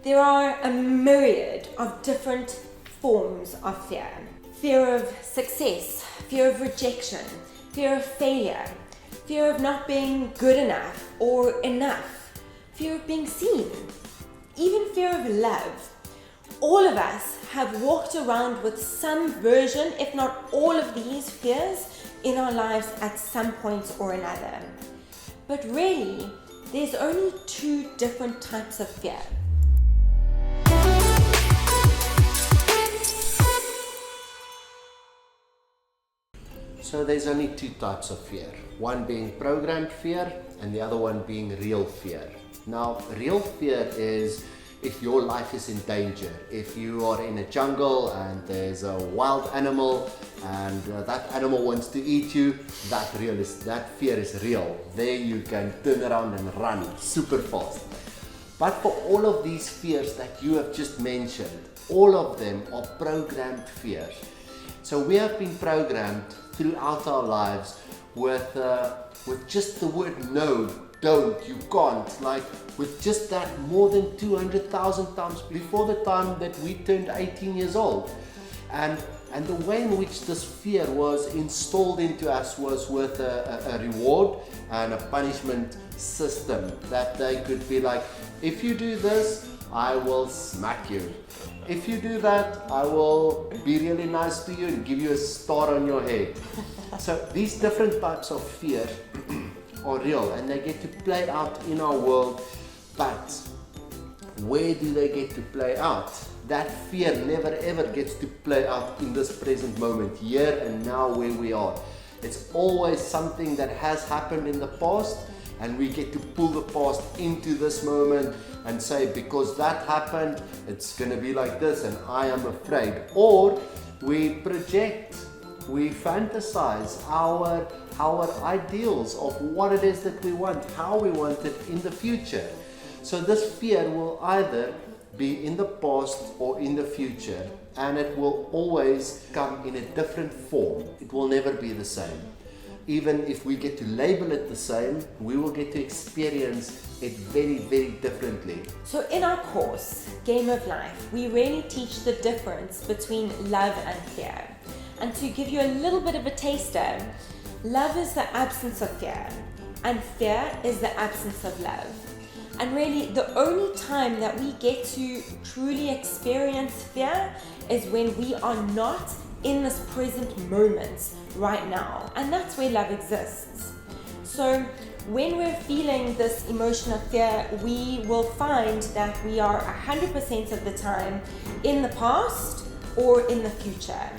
There are a myriad of different forms of fear. Fear of success, fear of rejection, fear of failure, fear of not being good enough or enough, fear of being seen, even fear of love. All of us have walked around with some version, if not all of these fears in our lives at some point or another. But really, there's only two different types of fear. So there's only two types of fear, one being programmed fear and the other one being real fear. Now, real fear is if your life is in danger, if you are in a jungle and there's a wild animal and that animal wants to eat you, that fear is real. There you can turn around and run super fast. But for all of these fears that you have just mentioned, all of them are programmed fears. So we have been programmed throughout our lives with just the word no, don't, you can't, like with just that more than 200,000 times before the time that we turned 18 years old. And the way in which this fear was installed into us was with a reward and a punishment system, that they could be like, if you do this, I will smack you. If you do that, I will be really nice to you and give you a star on your head. So these different types of fear are real and they get to play out in our world, but where do they get to play out? That fear never ever gets to play out in this present moment, here and now where we are. It's always something that has happened in the past, and we get to pull the past into this moment and say, because that happened, it's going to be like this and I am afraid. Or we project, we fantasize our ideals of what it is that we want, how we want it in the future. So this fear will either be in the past or in the future, and it will always come in a different form. It will never be the same. Even if we get to label it the same, we will get to experience it very, very differently. So in our course, Game of Life, we really teach the difference between love and fear. And to give you a little bit of a taster, love is the absence of fear, and fear is the absence of love. And really, the only time that we get to truly experience fear is when we are not in this present moment right now. And that's where love exists. So when we're feeling this emotion of fear, we will find that we are 100% of the time in the past or in the future,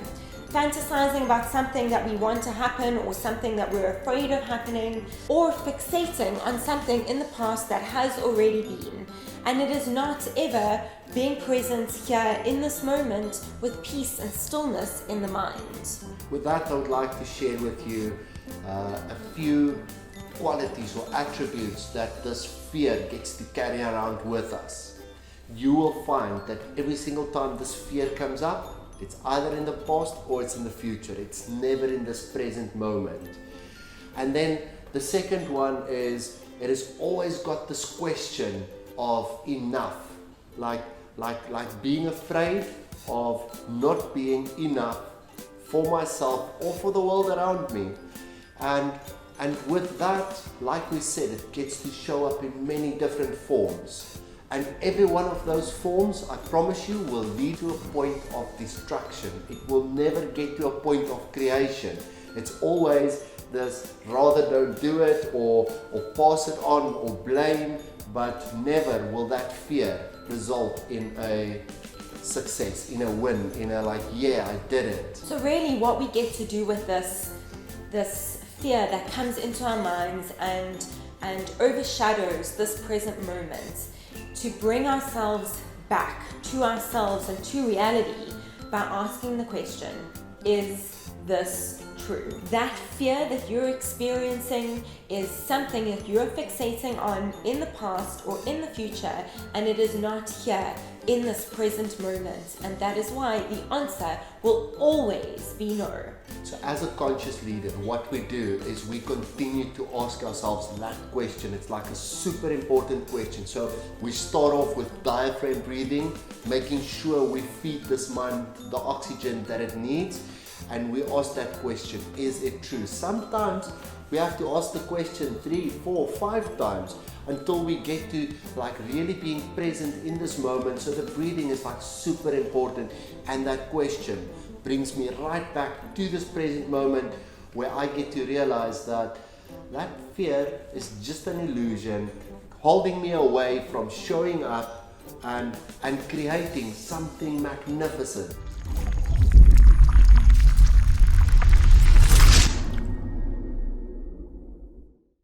fantasizing about something that we want to happen or something that we're afraid of happening, or fixating on something in the past that has already been. And it is not ever being present here in this moment with peace and stillness in the mind. With that, I would like to share with you a few qualities or attributes that this fear gets to carry around with us. You will find that every single time this fear comes up, it's either in the past or it's in the future. It's never in this present moment. And then the second one is, it has always got this question of enough, like being afraid of not being enough for myself or for the world around me. And with that, like we said, it gets to show up in many different forms. And every one of those forms, I promise you, will lead to a point of destruction. It will never get to a point of creation. It's always this rather don't do it or pass it on or blame, but never will that fear result in a success, in a win, in a like, yeah, I did it. So really what we get to do with this fear that comes into our minds and overshadows this present moment, to bring ourselves back to ourselves and to reality by asking the question, is this true? That fear that you're experiencing is something that you're fixating on in the past or in the future, and it is not here in this present moment, and that is why the answer will always be no. So as a conscious leader, what we do is we continue to ask ourselves that question. It's like a super important question. So we start off with diaphragm breathing, making sure we feed this mind the oxygen that it needs, and we ask that question, is it true? Sometimes we have to ask the question 3, 4, 5 times until we get to like really being present in this moment. So the breathing is like super important, and that question brings me right back to this present moment where I get to realize that that fear is just an illusion holding me away from showing up and creating something magnificent.